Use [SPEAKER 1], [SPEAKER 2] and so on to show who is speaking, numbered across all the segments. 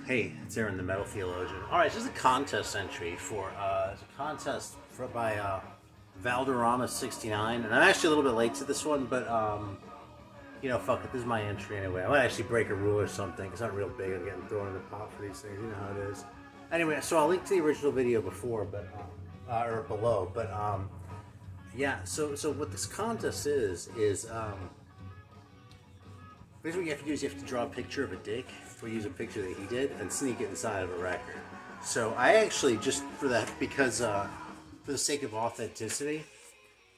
[SPEAKER 1] Hey, it's Aaron the Metal Theologian. All right, this is a contest entry for it's a contest by Valderamma69, and I'm actually a little bit late to this one, but fuck it, this is my entry anyway. I might actually break a rule or something. It's not real big. I'm getting thrown in the pot for these things. You know how it is. Anyway, so I'll link to the original video before, but or below, but yeah. So what this contest is basically what you have to do is you have to draw a picture of a dick, or use a picture that he did, and sneak it inside of a record. So I actually, just for that, because for the sake of authenticity,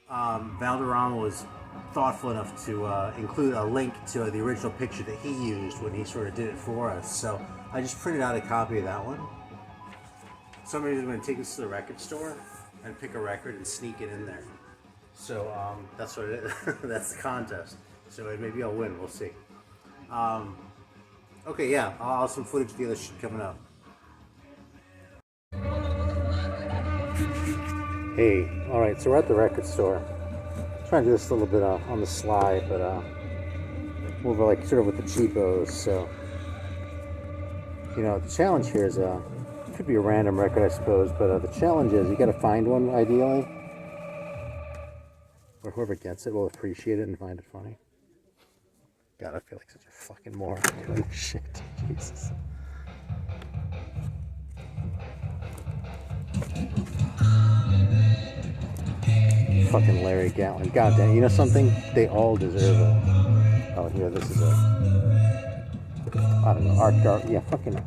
[SPEAKER 1] Valderrama was thoughtful enough to include a link to the original picture that he used when he sort of did it for us. So I just printed out a copy of that one. Somebody's going to take this to the record store and pick a record and sneak it in there. So that's what it is. That's the contest. So maybe I'll win. We'll see. Okay, yeah, I'll have some footage of the other shit coming up. Hey, alright, so we're at the record store. I'm trying to do this a little bit on the sly, but over like sort of with the cheapos, so. The challenge here is, it could be a random record, I suppose, but the challenge is you gotta find one, ideally. Or whoever gets it will appreciate it and find it funny. God, I feel like such a fucking moron doing this shit. Jesus. Fucking Larry Gatlin. God damn, you know something? They all deserve it. Oh, here, this is I don't know, art, yeah, fucking.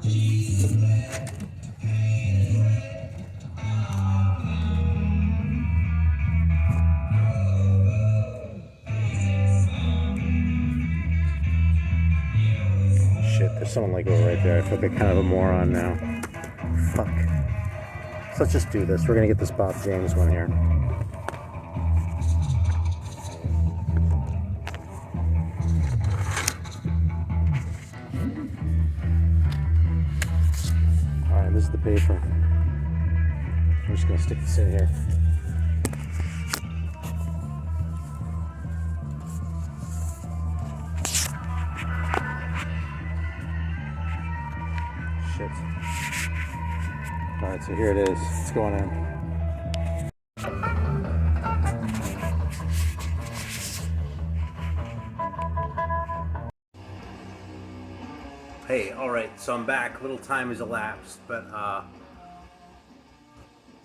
[SPEAKER 1] Shit, there's someone like over right there. I feel like kind of a moron now. Fuck. So let's just do this. We're gonna get this Bob James one here. Alright, this is the paper. I'm just gonna stick this in here. Shit. Alright, so here it is. It's going in. Hey, alright, so I'm back. A little time has elapsed, but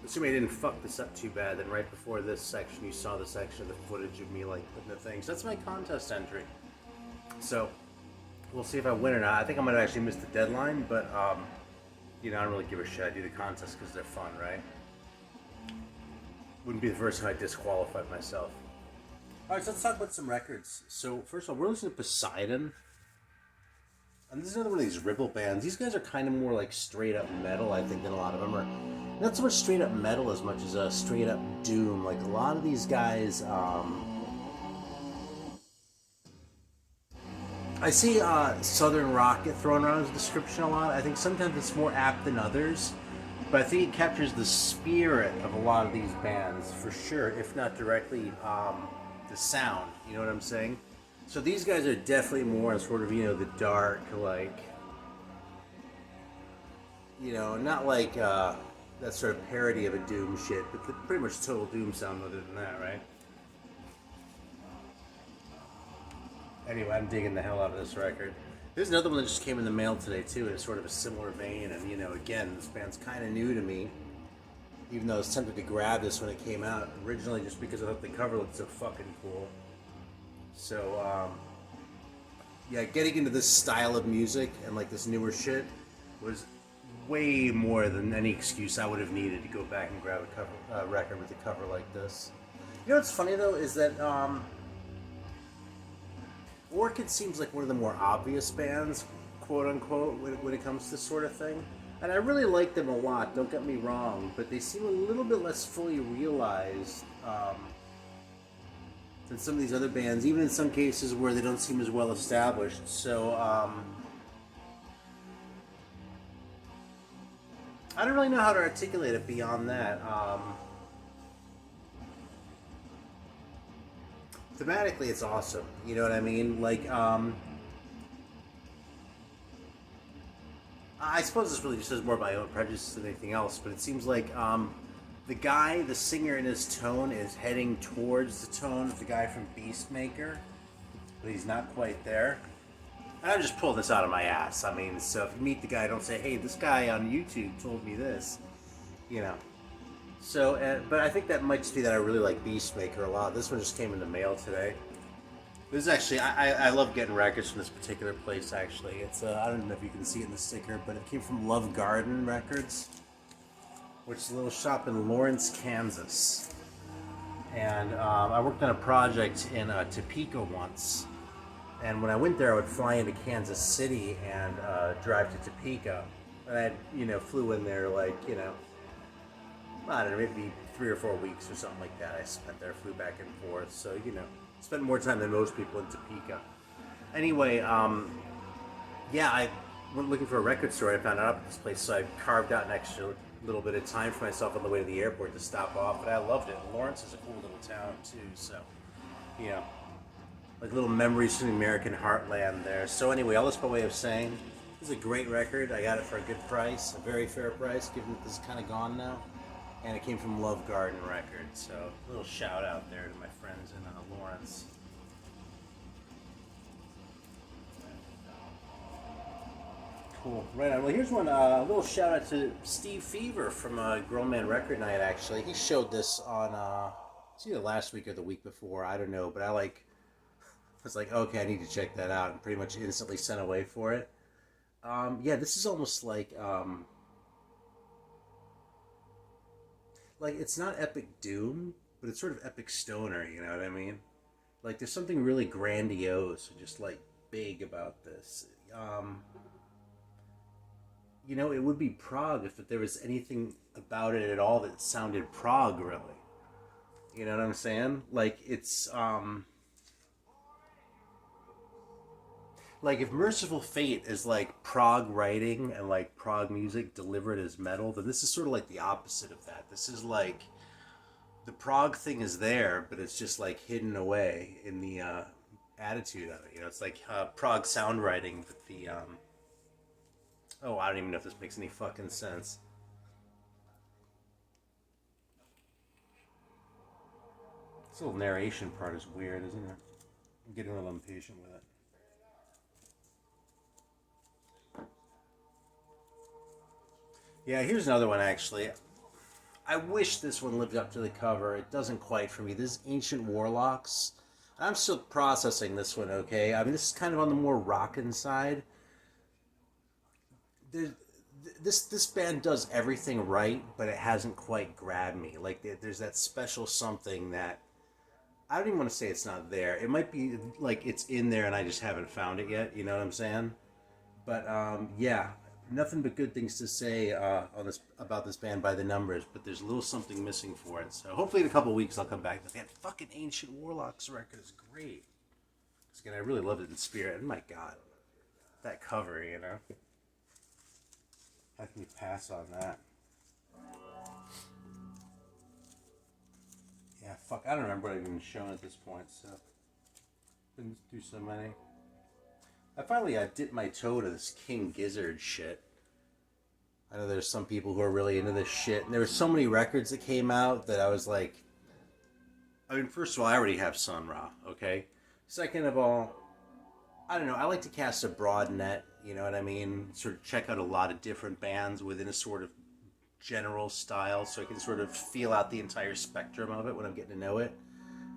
[SPEAKER 1] assuming I didn't fuck this up too bad, then right before this section you saw the section of the footage of me like putting the things. That's my contest entry. So we'll see if I win or not. I think I might have actually missed the deadline, but I don't really give a shit. I do the contests because they're fun, right? Wouldn't be the first time I disqualified myself. Alright, so let's talk about some records. So first of all, we're listening to Poseidon. And this is another one of these Ribble bands. These guys are kind of more like straight up metal, I think, than a lot of them are. Not so much straight up metal as much as straight up doom. Like a lot of these guys, I see Southern rock get thrown around as a description a lot. I think sometimes it's more apt than others, but I think it captures the spirit of a lot of these bands for sure, if not directly the sound. You know what I'm saying? So these guys are definitely more sort of, the dark, like, not like that sort of parody of a doom shit, but pretty much total doom sound other than that, right? Anyway, I'm digging the hell out of this record. There's another one that just came in the mail today too, in sort of a similar vein, and again, this band's kind of new to me, even though I was tempted to grab this when it came out, originally just because I thought the cover looked so fucking cool. So, yeah, getting into this style of music and like this newer shit was way more than any excuse I would have needed to go back and grab a record with a cover like this. You know what's funny though is that Orchid seems like one of the more obvious bands, quote unquote, when it comes to this sort of thing. And I really like them a lot, don't get me wrong, but they seem a little bit less fully realized than some of these other bands, even in some cases where they don't seem as well established. So, I don't really know how to articulate it beyond that. Thematically, it's awesome. You know what I mean? Like, I I suppose this really just says more my own prejudice than anything else, but it seems like the singer in his tone is heading towards the tone of the guy from Beastmaker, but he's not quite there. And I'm just pulling this out of my ass. I mean, so if you meet the guy, don't say, hey, this guy on YouTube told me this, you know. So, but I think that might just be that I really like Beastmaker a lot. This one just came in the mail today. This is actually, I love getting records from this particular place, actually. It's, I don't know if you can see it in the sticker, but it came from Love Garden Records, which is a little shop in Lawrence, Kansas. And I worked on a project in Topeka once. And when I went there, I would fly into Kansas City and drive to Topeka. And I, flew in there like, I don't know, maybe 3 or 4 weeks or something like that. I spent there, flew back and forth. So, spent more time than most people in Topeka. Anyway, yeah, I went looking for a record store. I found out about this place, so I carved out an extra little bit of time for myself on the way to the airport to stop off. But I loved it. Lawrence is a cool little town too, so like little memories from the American heartland there. So anyway, all this by way of saying, this is a great record. I got it for a good price, a very fair price, given that this is kind of gone now. And it came from Love Garden Records, so a little shout out there to my friends in Lawrence. Cool, right on. Well, here's one, a little shout out to Steve Fever from Grown Man Record Night, actually. He showed this on, it's either last week or the week before, I don't know, but I was like, okay, I need to check that out, and pretty much instantly sent away for it. Yeah, this is almost like it's not epic doom, but it's sort of epic stoner, you know what I mean? Like there's something really grandiose or just like big about this. It would be prog if there was anything about it at all that sounded prog, really. You know what I'm saying? Like it's like if Merciful Fate is like prog writing and like prog music delivered as metal, then this is sort of like the opposite of that. This is like the prog thing is there, but it's just like hidden away in the attitude of it. It's like prog sound writing, but the I don't even know if this makes any fucking sense. This little narration part is weird, isn't it? I'm getting a little impatient with it. Yeah, here's another one actually. I wish this one lived up to the cover. It doesn't quite for me. This is Ancient Warlocks. I'm still processing this one, okay? I mean, this is kind of on the more rockin' side. This band does everything right, but it hasn't quite grabbed me. Like, there's that special something that... I don't even want to say it's not there. It might be like it's in there and I just haven't found it yet, you know what I'm saying? But, yeah. Nothing but good things to say about this band by the numbers, but there's a little something missing for it. So hopefully in a couple of weeks I'll come back. That fucking Ancient Warlocks record is great. Because again, I really loved it in spirit. And my God, that cover, How can you pass on that? Yeah, fuck, I don't remember what I've even shown at this point, so been through so many. I finally dipped my toe to this King Gizzard shit. I know there's some people who are really into this shit, and there were so many records that came out that I was like... I mean, first of all, I already have Sun Ra, okay? Second of all, I don't know, I like to cast a broad net, you know what I mean? Sort of check out a lot of different bands within a sort of general style, so I can sort of feel out the entire spectrum of it when I'm getting to know it.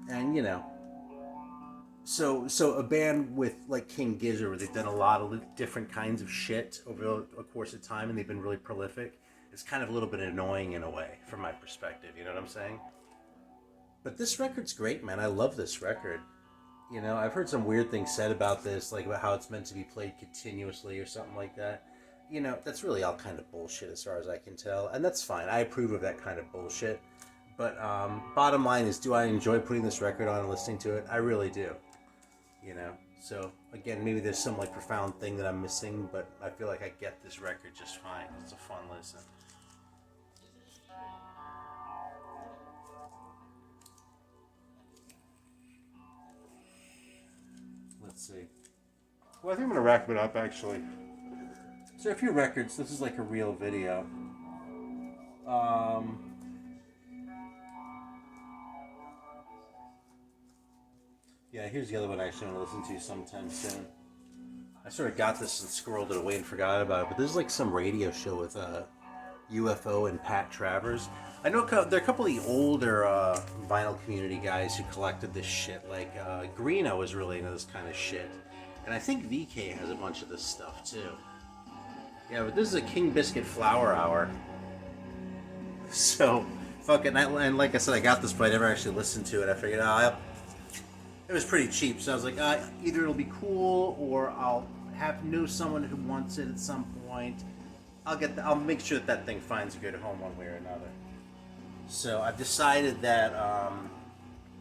[SPEAKER 1] And, So a band with like King Gizzard, where they've done a lot of different kinds of shit over a course of time, and they've been really prolific, it's kind of a little bit annoying in a way, from my perspective, you know what I'm saying? But this record's great, man. I love this record. I've heard some weird things said about this, like about how it's meant to be played continuously or something like that. That's really all kind of bullshit as far as I can tell, and that's fine. I approve of that kind of bullshit. But bottom line is, do I enjoy putting this record on and listening to it? I really do. So again, maybe there's some like profound thing that I'm missing, but I feel like I get this record just fine. It's a fun listen. Let's see. Well, I think I'm gonna wrap it up actually. So a few records. This is like a real video. Yeah, here's the other one I actually want to listen to sometime soon. I sort of got this and squirreled it away and forgot about it, but this is like some radio show with UFO and Pat Travers. I know there are a couple of the older vinyl community guys who collected this shit. Like Greeno is really into this kind of shit, and I think VK has a bunch of this stuff too. Yeah, but this is a King Biscuit Flower Hour. So, fucking, and like I said, I got this, but I never actually listened to it. I figured, it was pretty cheap, so I was like, either it'll be cool, or I'll know someone who wants it at some point. I'll make sure that thing finds a good home one way or another. So I've decided that,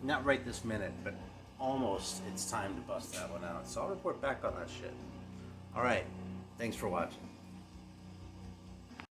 [SPEAKER 1] not right this minute, but almost it's time to bust that one out. So I'll report back on that shit. Alright, thanks for watching.